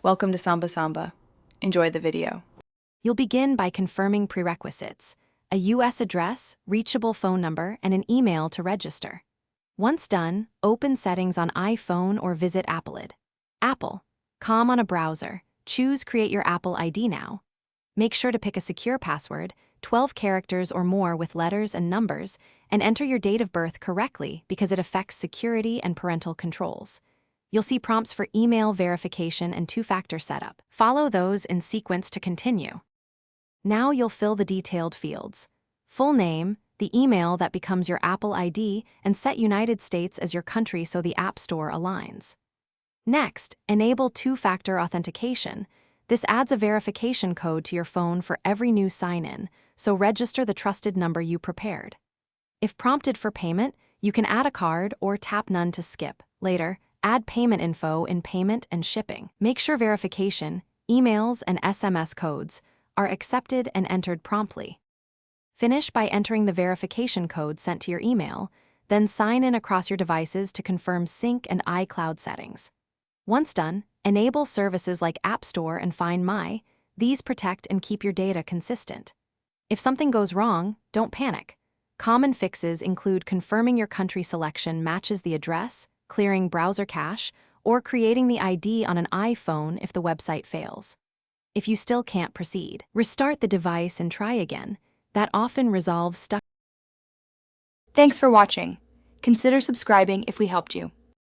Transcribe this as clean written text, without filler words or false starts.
Welcome to Samba Samba. Enjoy the video. You'll begin by confirming prerequisites: a U.S. address, reachable phone number, and an email to register. Once done, open Settings on iPhone or visit Apple. Apple. On a browser, choose Create Your Apple ID Now. Make sure to pick a secure password, 12 characters or more with letters and numbers, and enter your date of birth correctly because it affects security and parental controls. You'll see prompts for email verification and two-factor setup. Follow those in sequence to continue. Now you'll fill the detailed fields: full name, the email that becomes your Apple ID, and set United States as your country so the App Store aligns. Next, enable two-factor authentication. This adds a verification code to your phone for every new sign-in, so register the trusted number you prepared. If prompted for payment, you can add a card or tap None to skip. Later, add payment info in Payment and Shipping. Make sure verification, emails, and SMS codes are accepted and entered promptly. Finish by entering the verification code sent to your email, then sign in across your devices to confirm sync and iCloud settings. Once done, enable services like App Store and Find My. These protect and keep your data consistent. If something goes wrong, don't panic. Common fixes include confirming your country selection matches the address, clearing browser cache, or creating the ID on an iPhone if the website fails. If you still can't proceed, restart the device and try again. That often resolves stuck. Thanks for watching. Consider subscribing if we helped you.